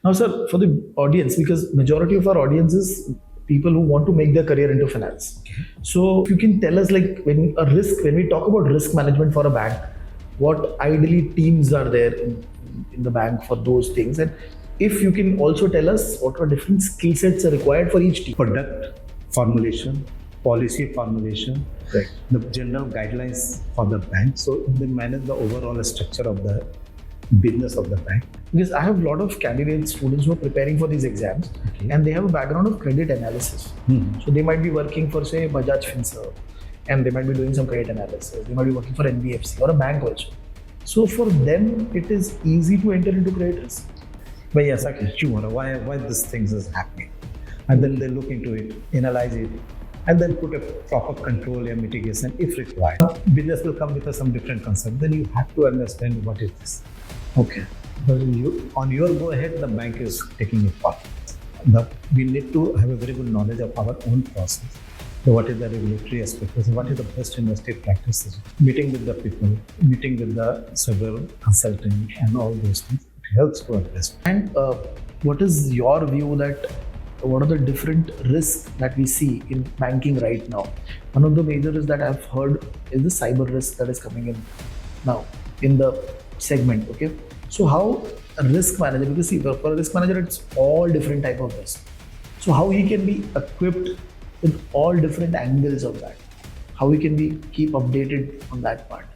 Now, sir, for the audience, because majority of our audience is people who want to make their career into finance. So, if you can tell us, like, when we talk about risk management for a bank, what ideally teams are there in the bank for those things, and if you can also tell us what are different skill sets are required for each team. Product formulation, policy formulation, Right. the general guidelines for the bank. So they manage the overall structure of the business of the bank. Because I have a lot of candidates, students who are preparing for these exams, Okay. and they have a background of credit analysis. So they might be working for, say, Bajaj Finserv, and they might be doing some credit analysis. They might be working for NBFC or a bank also. So for them, it is easy to enter into credit risk. But yes, sure, why these things is happening? And then they look into it, analyze it, and then put a proper control and mitigation if required. Business will come with some different concept. Then you have to understand what is this. Okay. But on your go ahead, the bank is taking it part. We need to have a very good knowledge of our own process. So what is the regulatory aspect? What is the best industry practices? Meeting with the people, meeting with the several consultants and all those things. It helps to address. And what is your view that what are the different risks that we see in banking right now? One of the major is that I've heard is the cyber risk that is coming in now in the segment. Okay, so how a risk manager, because see, for a risk manager it's all different type of risk. So how he can be equipped with all different angles of that, how he can be keep updated on that part.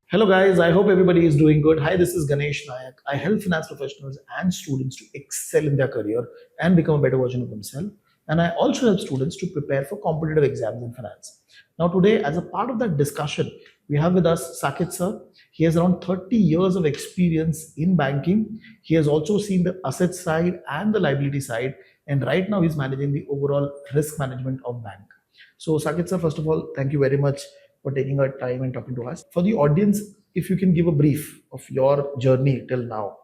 Hello guys, I hope everybody is doing good. Hi, this is Ganesh Nayak. I help finance professionals and students to excel in their career and become a better version of themselves. And I also help students to prepare for competitive exams in finance. Now today, as a part of that discussion, we have with us Saket sir. He has around 30 years of experience in banking. He has also seen the asset side and the liability side. And right now he's managing the overall risk management of bank. So Saket sir, first of all, thank you very much for taking our time and talking to us. For the audience, if you can give a brief of your journey till now,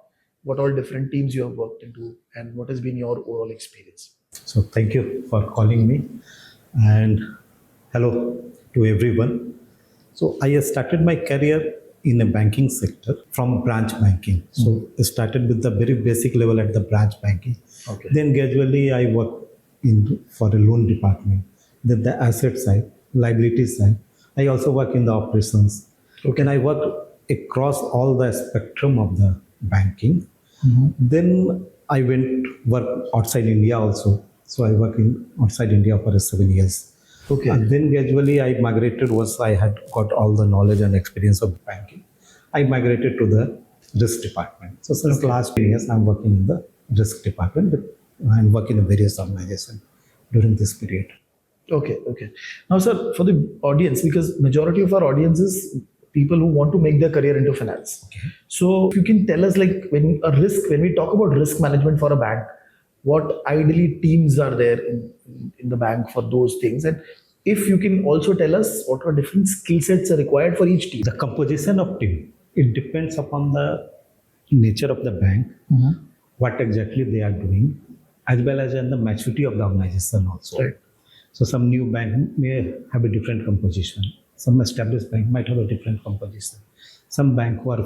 what all different teams you have worked into and what has been your overall experience. So thank you for calling me, and hello to everyone. So I started my career in a banking sector from branch banking. So I started with the very basic level at the branch banking. Okay. Then gradually I worked in for a loan department. Then the asset side, liability side. I also work in the operations. Okay. And I work across all the spectrum of the banking. Then I went work outside India also. So I work in outside India for 7 years. Okay. And then gradually I migrated once I had got all the knowledge and experience of banking. I migrated to the risk department. So since last 10 years, I'm working in the risk department. I'm working in various organizations during this period. Okay. Now, sir, for the audience, because majority of our audience is people who want to make their career into finance. So, if you can tell us, like, when we talk about risk management for a bank, what ideally teams are there in the bank for those things, and if you can also tell us what are different skill sets are required for each team. The composition of team, it depends upon the nature of the bank, what exactly they are doing, as well as in the maturity of the organization also. Right. So some new bank may have a different composition. Some established bank might have a different composition. Some bank who are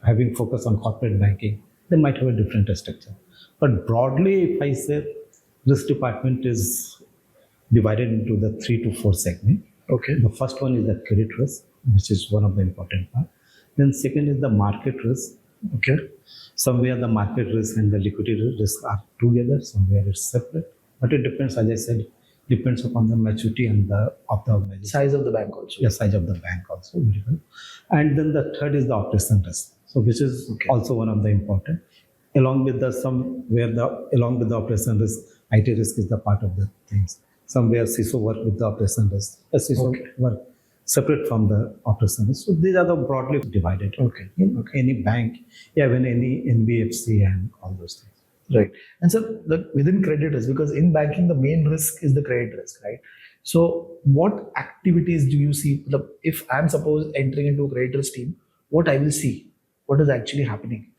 having focus on corporate banking, they might have a different structure. But broadly, if I say risk department is divided into the 3 to 4 segments. Okay. The first one is the credit risk, which is one of the important part. Then second is the market risk. Okay. Somewhere the market risk and the liquidity risk are together, somewhere it's separate. But it depends, as I said, depends upon the maturity and of the organization. Size of the bank also. Yeah, size of the bank also, very well. And then the third is the operation risk. So which is also one of the important. Along with the operation risk, IT risk is the part of the things. Somewhere CISO work with the operation risk. CISO work separate from the operation risk. So these are the broadly divided. In any bank, even any NBFC and all those things. Right. And so within credit risk, because in banking, the main risk is the credit risk, right? So what activities do you see? If I'm suppose entering into a credit risk team, what I will see, what is actually happening?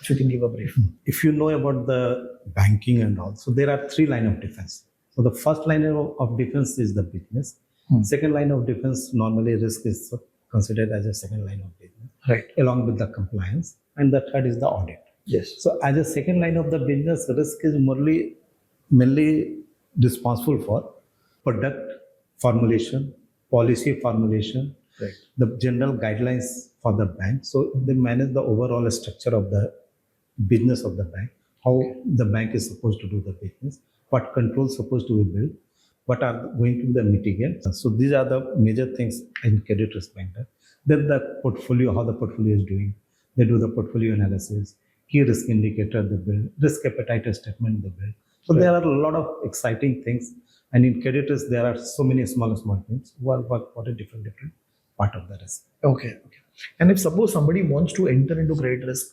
If you can give a brief. If you know about the banking and all, so there are 3 lines of defense. So the first line of defense is the business. Second line of defense, normally risk is considered as a second line of business, Right. along with the compliance. And the third is the audit. Yes. So as a second line of the business, risk is mainly responsible for product formulation, policy formulation, Right. the general guidelines for the bank. So they manage the overall structure of the business of the bank, how the bank is supposed to do the business, what controls supposed to be built, what are going to be the mitigants. So these are the major things in credit risk banker. Then the portfolio, how the portfolio is doing. They do the portfolio analysis, key risk indicator they build, risk appetite statement they build. So there are a lot of exciting things. And in credit risk, there are so many small things who are work for a different part of the risk. Okay. Okay. And if suppose somebody wants to enter into credit risk,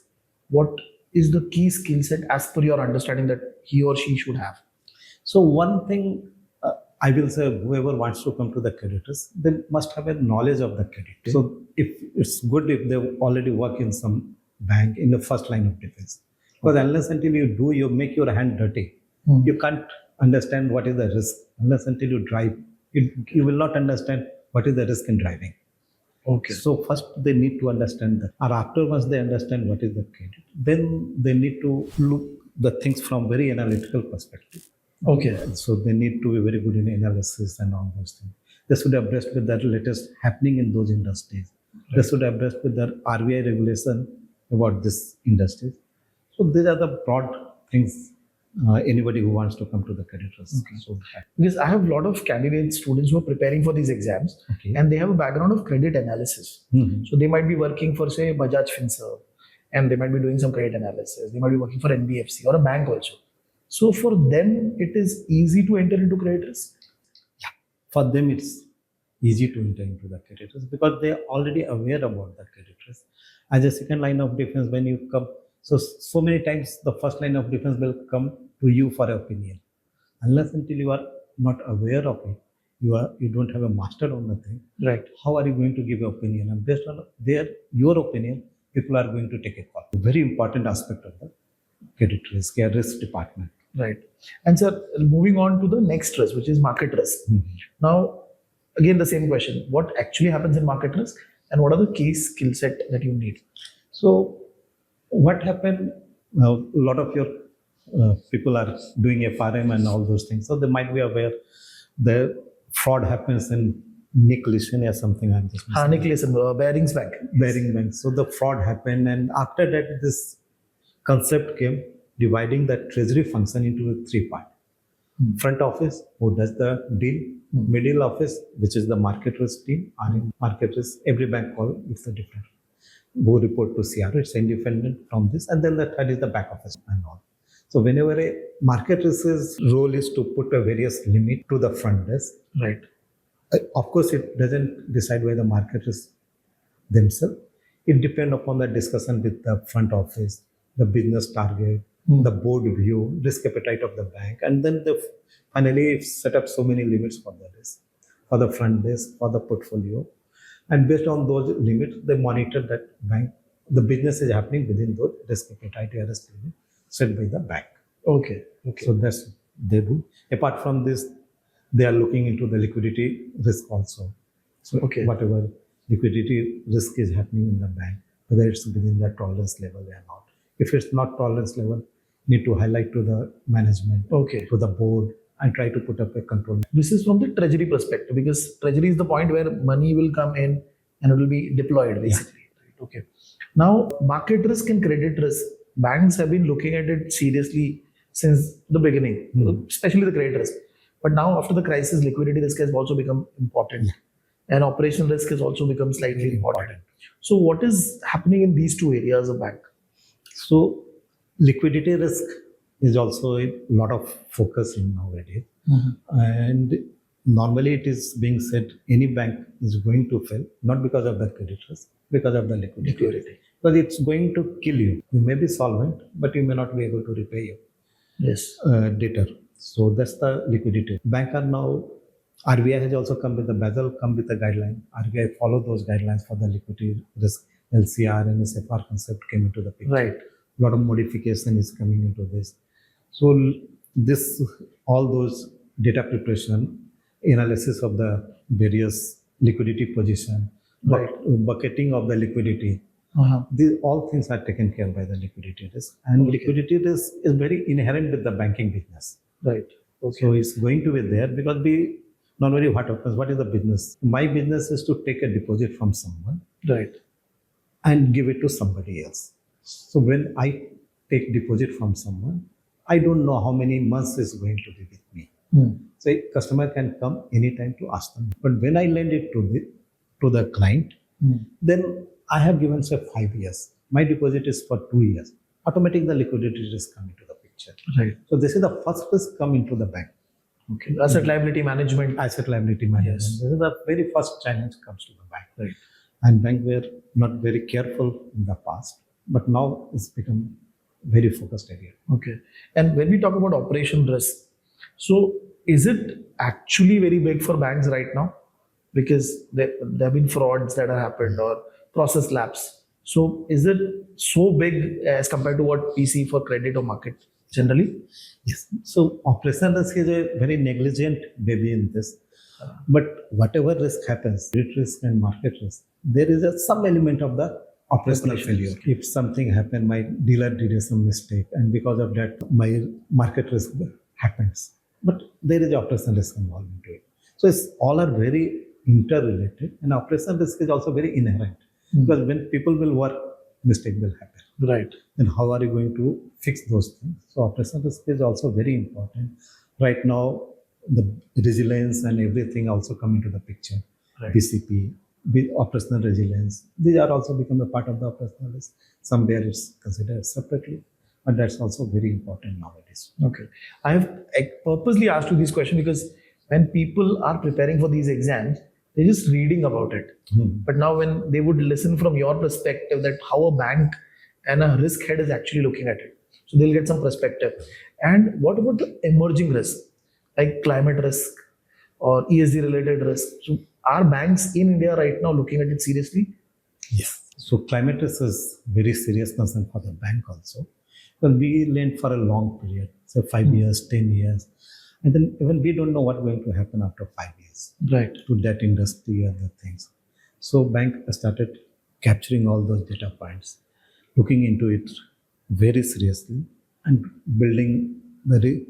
what is the key skill set as per your understanding that he or she should have? So one thing I will say, whoever wants to come to the credit risk, they must have a knowledge of the credit. So if it's good if they already work in some bank in the first line of defense, because unless until you make your hand dirty, you can't understand what is the risk. Unless until you drive, you will not understand what is the risk in driving. Okay. So first they need to understand that, or after once they understand what is the credit, then they need to look the things from very analytical perspective. Okay. So they need to be very good in analysis and all those things. They should have brushed with the latest happening in those industries. They should have brushed with the RBI regulation about this industry. So these are the broad things. Anybody who wants to come to the credit risk. Okay. So, Because I have a lot of candidate students who are preparing for these exams, okay. and they have a background of credit analysis. So they might be working for, say, Bajaj Finserv, and they might be doing some credit analysis. They might be working for NBFC or a bank also. So for them, it is easy to enter into credit risk. For them, it's easy to enter into the credit risk because they are already aware about the credit risk. As a second line of defense, when you come, so many times the first line of defense will come to you for opinion. Unless until you are not aware of it, you don't have a master on the thing. Right. How are you going to give your opinion? And based on your opinion, people are going to take a call. A very important aspect of the credit risk, a risk department. Right. And sir, moving on to the next risk, which is market risk. Now, again, the same question. What actually happens in market risk and what are the key skill set that you need? So what happened, a lot of your people are doing FRM and all those things. So they might be aware the fraud happens in Nick Listen or something. I'm just Nick Listen, Bearings Bank. Bearing Bank. So the fraud happened, and after that, this concept came dividing the treasury function into three parts. Front office, who does the deal, middle office, which is the market risk team, and in market risk, every bank call it's a different. Who report to CRO, it's independent from this, and then the third is the back office and all. So whenever a market risk's role is to put a various limit to the front desk, Right. Of course, it doesn't decide why the market risk themselves. It depends upon the discussion with the front office, the business target, the board view, risk appetite of the bank, and then they finally set up so many limits for the risk, for the front desk, for the portfolio. And based on those limits, they monitor that bank, the business is happening within those risk appetite or risk limit set by the bank. Okay. Okay. So that's they do. Apart from this, they are looking into the liquidity risk also. So whatever liquidity risk is happening in the bank, whether it's within the tolerance level or not. If it's not tolerance level, need to highlight to the management, to the board, and try to put up a control. This is from the treasury perspective, because treasury is the point where money will come in and it will be deployed basically. Yeah. Okay. Now, market risk and credit risk, banks have been looking at it seriously since the beginning, especially the credit risk. But now, after the crisis, liquidity risk has also become important, and operational risk has also become slightly important. So, what is happening in these two areas of bank? So, liquidity risk is also a lot of focus in nowadays. And normally it is being said any bank is going to fail, not because of the credit risk, because of the liquidity risk. Because it's going to kill you. You may be solvent, but you may not be able to repay your debtor. So that's the liquidity. Bank are now, RBI has also come with the Basel, come with the guideline. RBI follow those guidelines for the liquidity risk. LCR and SFR concept came into the picture. Right. A lot of modification is coming into this. So this, all those data preparation, analysis of the various liquidity position, Right. bucketing of the liquidity. Uh-huh. These all things are taken care by the liquidity risk, and Okay. liquidity risk is very inherent with the banking business. Right. Okay. So it's going to be there because we normally what happens, what is the business? My business is to take a deposit from someone Right. and give it to somebody else. So when I take deposit from someone, I don't know how many months is going to be with me. So a customer can come anytime to ask them. But when I lend it to the client, then I have given say 5 years. My deposit is for 2 years. Automatically the liquidity risk come into the picture. Right. So this is the first risk come into the bank. Okay. Asset liability management. Asset liability management. Yes. This is the very first challenge comes to the bank. Right. And bank were not very careful in the past, but now it's become very focused area. Okay. And when we talk about operation risk, so is it actually very big for banks right now? Because there have been frauds that have happened or process lapse. So is it so big as compared to what we see for credit or market generally? Yes. So operational risk is a very negligent baby in this. But whatever risk happens, credit risk and market risk, there is some element of the operational failure. If something happened, my dealer did some mistake, and because of that, my market risk happens. But there is operational risk involved into it. So it's all are very interrelated, and operational risk is also very inherent. Because when people will work, mistake will happen. Right. Then how are you going to fix those things? So operational risk is also very important. Right now, the resilience and everything also come into the picture. Right. BCP, operational resilience, these are also become a part of the operational risk. Somewhere it's considered separately, but that's also very important nowadays. Okay. I purposely asked you this question because when people are preparing for these exams, they're just reading about it. But now when they would listen from your perspective that how a bank and a risk head is actually looking at it, so they'll get some perspective. And what about the emerging risk, like climate risk or ESG related risk? So are banks in India right now looking at it seriously? Yes. So climate risk is very serious concern for the bank also. Well, we lend for a long period, so 5 years, 10 years. And then even we don't know what's going to happen after 5 years. Right. To that industry and the things. So bank started capturing all those data points, looking into it very seriously and building the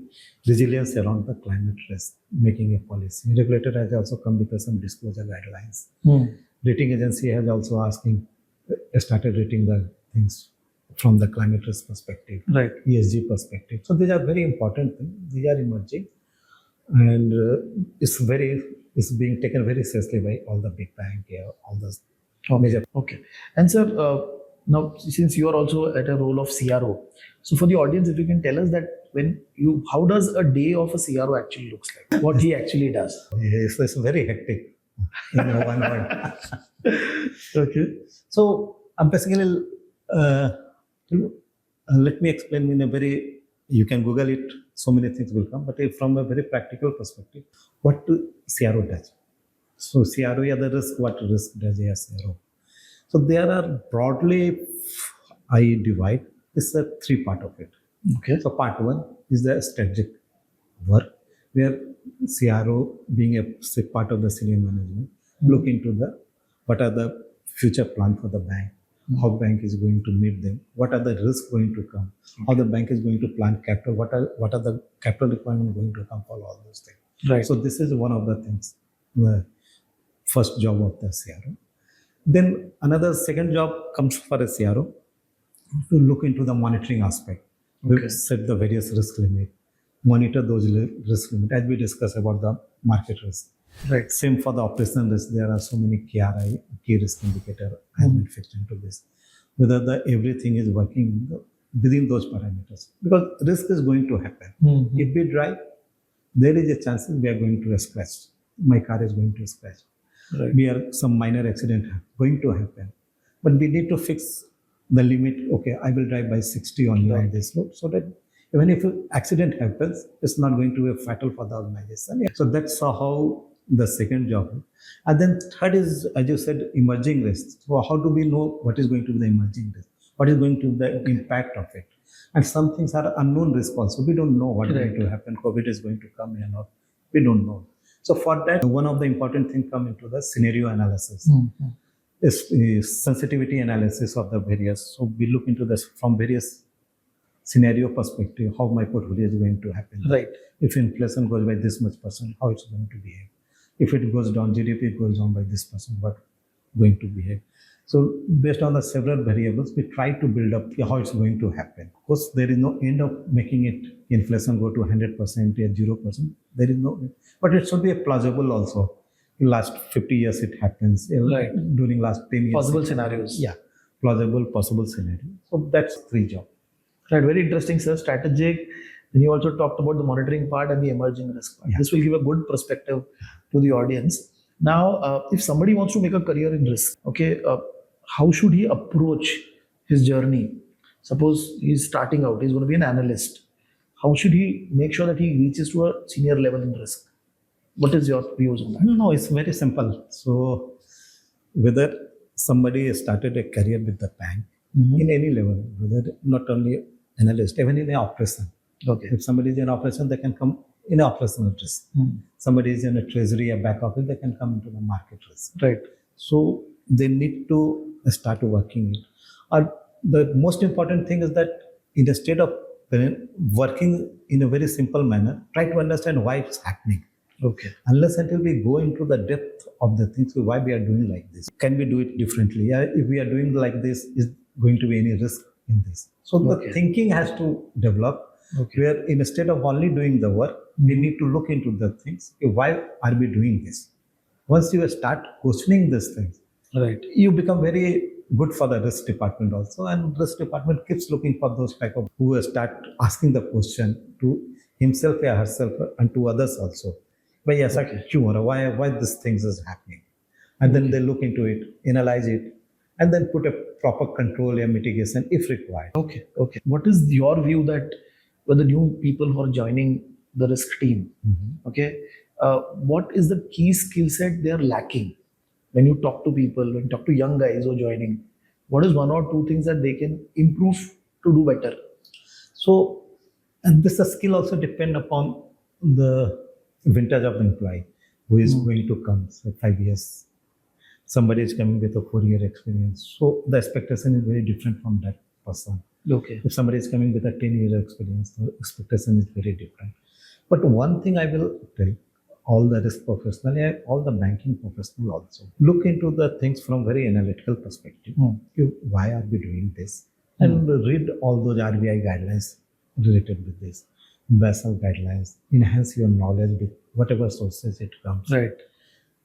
resilience around the climate risk, making a policy. Regulator has also come with some disclosure guidelines. Rating agency has also started rating the things from the climate risk perspective, Right. ESG perspective. So these are very important things. These are emerging, and it's being taken very seriously by all the big bank, all the major. Okay. And sir, now since you are also at a role of CRO, so for the audience, if you can tell us that how does a day of a CRO actually looks like? What he actually does? It's very hectic in one word. Okay. So basically, let me explain in a very, you can Google it, so many things will come, but from a very practical perspective, what CRO does. So CRO is the risk, what risk does a CRO? So there are broadly, I divide, it's a three part of it. Okay. So part one is the strategic work, where CRO being a part of the senior management, look into what are the future plan for the bank, how bank is going to meet them, what are the risks going to come, how the bank is going to plan capital, what are the capital requirements going to come for all those things. Right. So this is one of the things, the first job of the CRO. Then another second job comes for a CRO to look into the monitoring aspect. Okay. We set the various risk limit, monitor those risk limit as we discuss about the market risk. Right. Same for the operational risk. There are so many KRI, key risk indicator, has been fixed into this. Whether everything is working within those parameters, because risk is going to happen. If we drive, there is a chance we are going to scratch. My car is going to scratch. Right. We are some minor accident going to happen, but we need to fix the limit. Okay, I will drive by 60 only on this road, so that even if an accident happens, it's not going to be fatal for the organization. So that's how the second job. And then third is, as you said, emerging risks. So how do we know what is going to be the emerging risk? What is going to be the impact of it? And some things are unknown risk also. We don't know what is going to happen. COVID is going to come or not. We don't know. So for that, one of the important things come into the scenario analysis. Is sensitivity analysis of the various. So we look into this from various scenario perspective, how my portfolio is going to happen. Right. If inflation goes by this much percent, how it's going to behave. If it goes down, GDP goes down by this percent, what going to behave. So based on the several variables, we try to build up how it's going to happen. Of course, there is no end of making it inflation go to 100% or 0%. There is no, but it should be a plausible also. In last 50 years, it happens. Right. During last 10 years. Possible scenarios. Yeah, plausible, possible scenario. So that's three jobs. Right, very interesting, sir. Strategic. Then you also talked about the monitoring part and the emerging risk part. Yeah. This will give a good perspective to the audience. Now, if somebody wants to make a career in risk, okay, how should he approach his journey? Suppose he's starting out, he's going to be an analyst. How should he make sure that he reaches to a senior level in risk? What is your views on that? No, it's very simple. So whether somebody started a career with the bank in any level, whether not only analyst, even in an operation. Okay. If somebody is in operation, they can come in operational risk. Somebody is in a treasury, a back office, they can come into the market risk. Right. So they need to start working it. Or the most important thing is that in the state of working in a very simple manner, try to understand why it's happening. Okay. Unless until we go into the depth of the things, why we are doing like this. Can we do it differently? If we are doing like this, is going to be any risk in this? So the thinking has to develop. Okay. Where in a state of only doing the work, we need to look into the things. Why are we doing this? Once you start questioning these things, right, you become very good for the risk department also. And risk department keeps looking for those type of who start asking the question to himself or herself and to others also. But yes, why these things is happening? And then they look into it, analyze it, and then put a proper control and mitigation if required. Okay. Okay. What is your view that for the new people who are joining the risk team? Okay. What is the key skill set they are lacking? When you talk to people, when you talk to young guys who are joining, what is one or two things that they can improve to do better? So, and this skill also depend upon the vintage of the employee who is going to come. So 5 years, somebody is coming with a 4-year experience. So the expectation is very different from that person. Okay. If somebody is coming with a 10-year experience, the expectation is very different. But one thing I will tell all the risk professionals, all the banking professionals also, look into the things from very analytical perspective. Why are we doing this? And read all those RBI guidelines related with this. Basel guidelines, enhance your knowledge with whatever sources it comes. Right.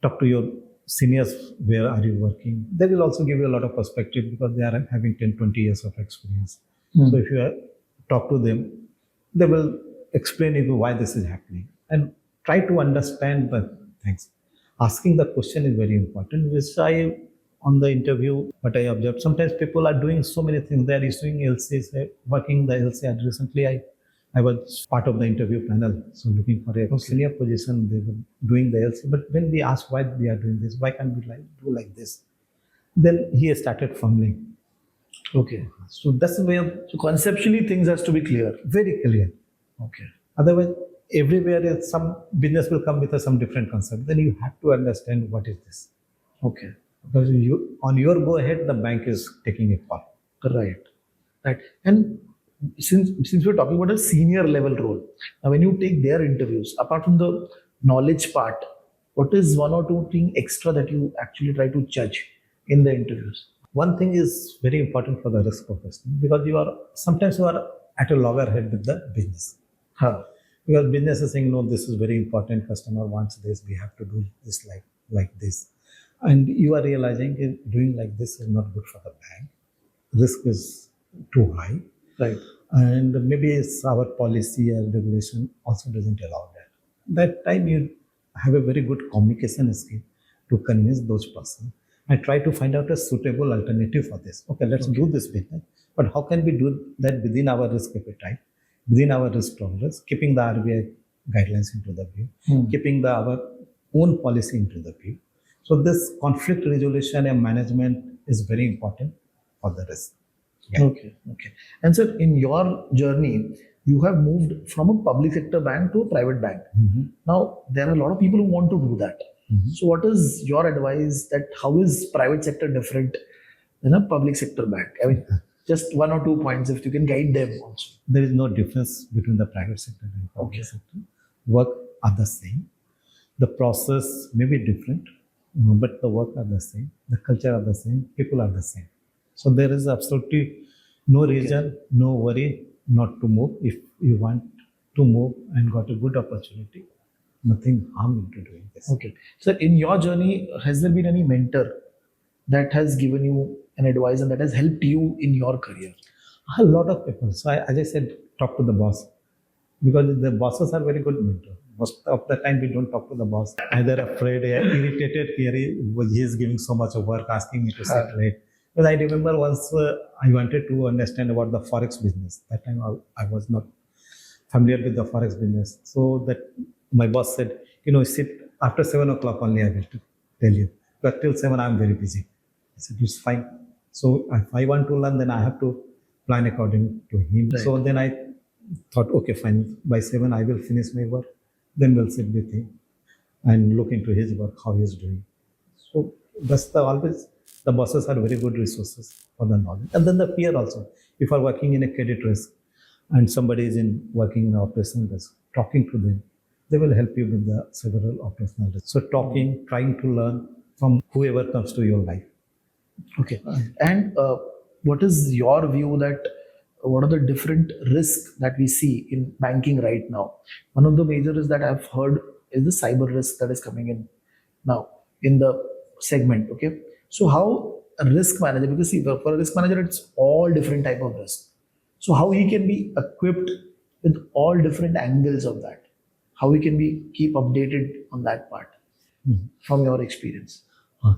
Talk to your seniors, where are you working? They will also give you a lot of perspective because they are having 10, 20 years of experience. So if you talk to them, they will explain you why this is happening and try to understand the things. Asking the question is very important, which on the interview, what I observed, sometimes people are doing so many things. They are issuing LCs, working the LC. And recently, I was part of the interview panel, so looking for a senior position. They were doing the LC, but when we asked why we are doing this, why can't we do like this? Then he started fumbling. Okay. So that's where. So conceptually, things has to be clear. Very clear. Okay. Otherwise, everywhere some business will come with some different concept. Then you have to understand what is this. Okay. Because you, on your go ahead, the bank is taking a call. Right. Right. And since we're talking about a senior level role, now when you take their interviews, apart from the knowledge part, what is one or two things extra that you actually try to judge in the interviews? One thing is very important for the risk professional because sometimes you are at a loggerhead with the business. Because business is saying, no, this is very important. Customer wants this. We have to do this like this. And you are realizing doing like this is not good for the bank. Risk is too high. Right. And maybe it's our policy or regulation also doesn't allow that. That time you have a very good communication skill to convince those persons and try to find out a suitable alternative for this. Okay, let's do this business. But how can we do that within our risk appetite, within our risk tolerance, keeping the RBI guidelines into the view, keeping our own policy into the view. So this conflict resolution and management is very important for the risk. Yeah. Okay. And sir, in your journey, you have moved from a public sector bank to a private bank. Now, there are a lot of people who want to do that. So, what is your advice that how is private sector different than a public sector bank? I mean, just one or two points if you can guide them also. There is no difference between the private sector and public Okay. sector. Work are the same. The process may be different, but the work are the same. The culture are the same. People are the same. So there is absolutely no reason, no worry not to move. If you want to move and got a good opportunity, nothing harm into doing this. Okay. So, in your journey, has there been any mentor that has given you an advice and that has helped you in your career? A lot of people. So as I said, talk to the boss because the bosses are very good mentor. Most of the time we don't talk to the boss. Either afraid, irritated, he is giving so much of work, asking me to sit late. Because I remember once I wanted to understand about the forex business. That time I was not familiar with the forex business. So that my boss said, sit after 7 o'clock only. I will tell you. But till 7, I'm very busy. I said, it's fine. So if I want to learn, then I have to plan according to him. Right. So then I thought, okay, fine. By 7, I will finish my work. Then we'll sit with him and look into his work, how he's doing. So that's the bosses are very good resources for the knowledge. And then the peer also. If you are working in a credit risk and somebody is working in operational risk, talking to them, they will help you with the several operational risks. So talking, trying to learn from whoever comes to your life. Okay. And what is your view that what are the different risks that we see in banking right now? One of the major is that I've heard is the cyber risk that is coming in now in the segment. Okay. So how a risk manager, because see, for a risk manager, it's all different type of risk. So how he can be equipped with all different angles of that? How he can be keep updated on that part from your experience?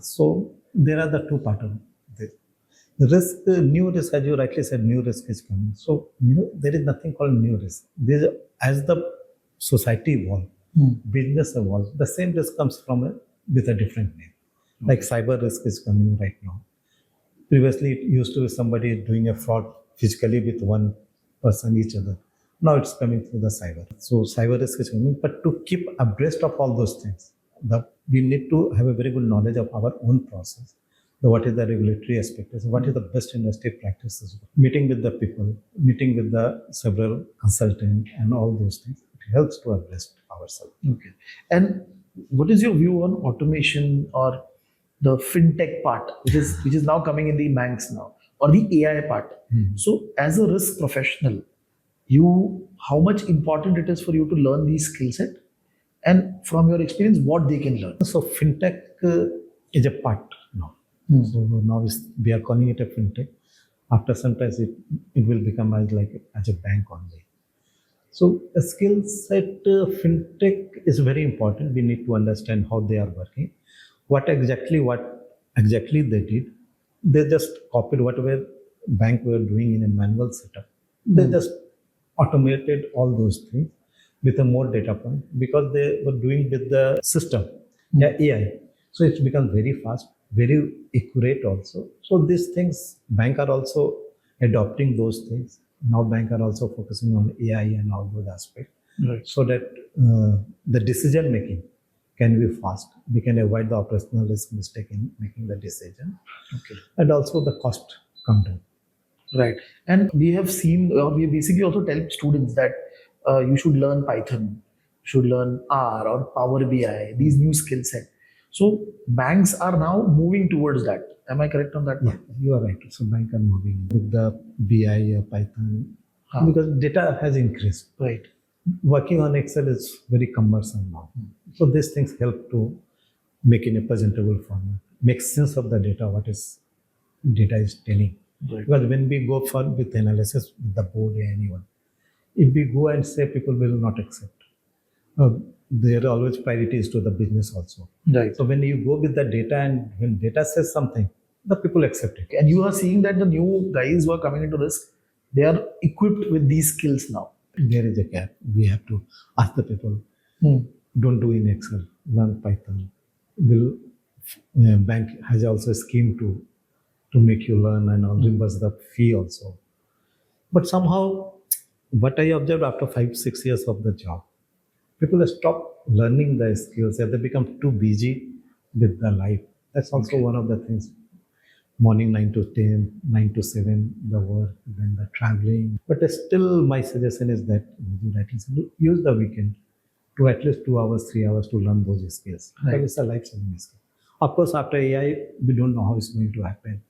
So there are the two parts of this. The risk, the new risk, as you rightly said, new risk is coming. So there is nothing called new risk. As the society evolves, business evolves, the same risk comes with a different name. Like cyber risk is coming right now. Previously, it used to be somebody doing a fraud physically with one person each other. Now it's coming through the cyber. So cyber risk is coming. But to keep abreast of all those things, we need to have a very good knowledge of our own process. What is the regulatory aspect? What is the best industry practices? Meeting with the people, meeting with the several consultants and all those things. It helps to abreast ourselves. Okay. And what is your view on automation or the fintech part, which is now coming in the banks now, or the AI part? So, as a risk professional, how much important it is for you to learn these skill set, and from your experience, what they can learn. So fintech is a part now. So now we are calling it a fintech. After some time, it will become as a bank only. So a skill set fintech is very important. We need to understand how they are working. What exactly they did. They just copied whatever bank were doing in a manual setup. They just automated all those things with a more data point because they were doing with the system, AI. So it's become very fast, very accurate also. So these things, bank are also adopting those things. Now bank are also focusing on AI and all those aspects, Right. so that the decision making can be fast. We can avoid the operational risk mistake in making the decision. Okay. And also the cost come down. Right. And we have seen, or we basically also tell students that you should learn Python, you should learn R or Power BI, these new skill set. So banks are now moving towards that. Am I correct on that? Yeah, you are right. So bank are moving with the BI, Python, because data has increased. Right. Working on Excel is very cumbersome now. So these things help to make in a presentable format, make sense of the data, what is data is telling. Right. Because when we go for with analysis with the board or anyone, if we go and say people will not accept, there are always priorities to the business also. Right. So when you go with the data and when data says something, the people accept it. And you are seeing that the new guys who are coming into risk, they are equipped with these skills now. There is a gap. We have to ask the people, don't do in Excel, learn Python. Bank has also a scheme to make you learn and reimburse the fee also. But somehow what I observed after 5-6 years of the job, people stop learning the skills and they become too busy with the life. That's also one of the things. Morning 9 to 10, 9 to 7, the work, then the traveling. But still, my suggestion is that use the weekend to at least 2 hours, 3 hours to learn those skills. Right. That is a life-saving skill. Of course, after AI, we don't know how it's going to happen.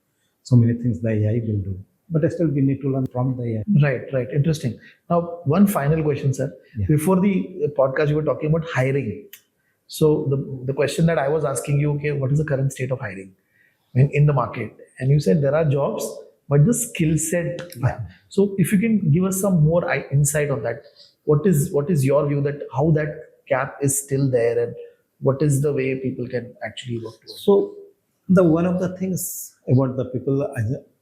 So many things the AI will do. But still, we need to learn from the AI. Right. Interesting. Now, one final question, sir. Yeah. Before the podcast, you were talking about hiring. So the question that I was asking you, okay, what is the current state of hiring in the market? And you said there are jobs, but the skill set. Yeah. So if you can give us some more insight on that, what is your view that how that gap is still there, and what is the way people can actually work towards? So, the one of the things about the people,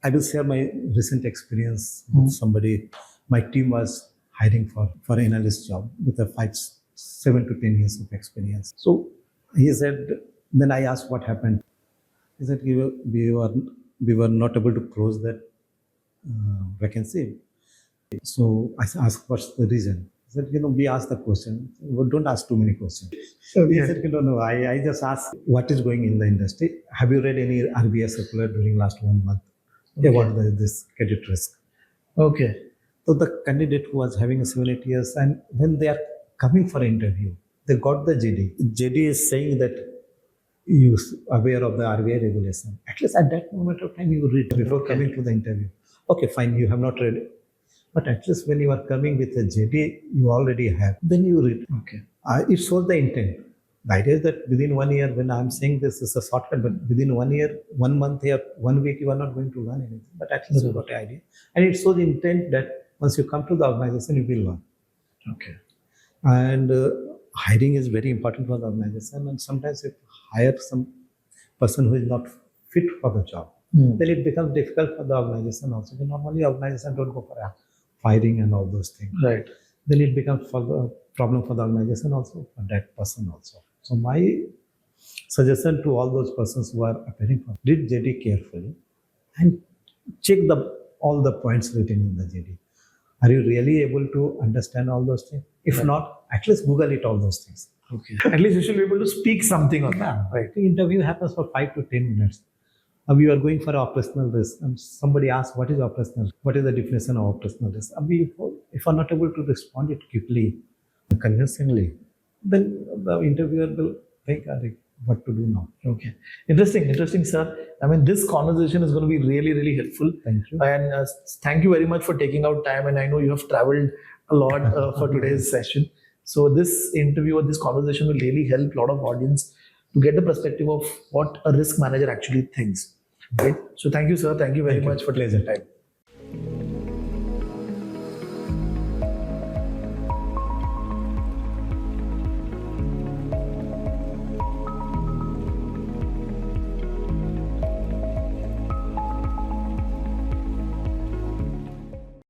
I will share my recent experience with somebody. My team was hiring for an analyst job with a 7 to 10 years of experience. So he said, then I asked what happened. He said we were not able to close that vacancy. So I asked what's the reason. He said, we asked the question. Well, don't ask too many questions. So he said, no, I just asked what is going in the industry. Have you read any RBI circular during last 1 month about this credit risk? Okay. So the candidate who was having 7-8 years, and when they are coming for interview, they got the JD. JD is saying that you aware of the RBI regulation. At least at that moment of time, you read before coming to the interview. Okay, fine, you have not read it. But at least when you are coming with a JD, you already have. Then you read. Okay. It shows the intent. The idea is that within 1 year, when I'm saying this is a shortcut, but within 1 year, 1 month, here, 1 week, you are not going to learn anything. But at least you got the idea. And it shows intent that once you come to the organization, you will learn. Okay. And hiring is very important for the organization. And sometimes if you hire some person who is not fit for the job, then it becomes difficult for the organization also. But normally, organizations don't go for firing and all those things. Right. Then it becomes a problem for the organization also, for that person also. So my suggestion to all those persons who are appearing for, read JD carefully and check all the points written in the JD. Are you really able to understand all those things? If not, at least Google it, all those things. Okay. At least you should be able to speak something on that. Right. The interview happens for 5 to 10 minutes. We are going for operational risk, and somebody asks, what is operational? What is the definition of operational risk? If we are not able to respond it quickly, convincingly, then the interviewer will think, what to do now. Okay. Interesting, sir. I mean, this conversation is going to be really, really helpful. Thank you. And thank you very much for taking out time. And I know you have traveled a lot for today's session. So this interview or this conversation will really help a lot of audience to get the perspective of what a risk manager actually thinks. Right. So thank you, sir. Thank you very much for taking the time.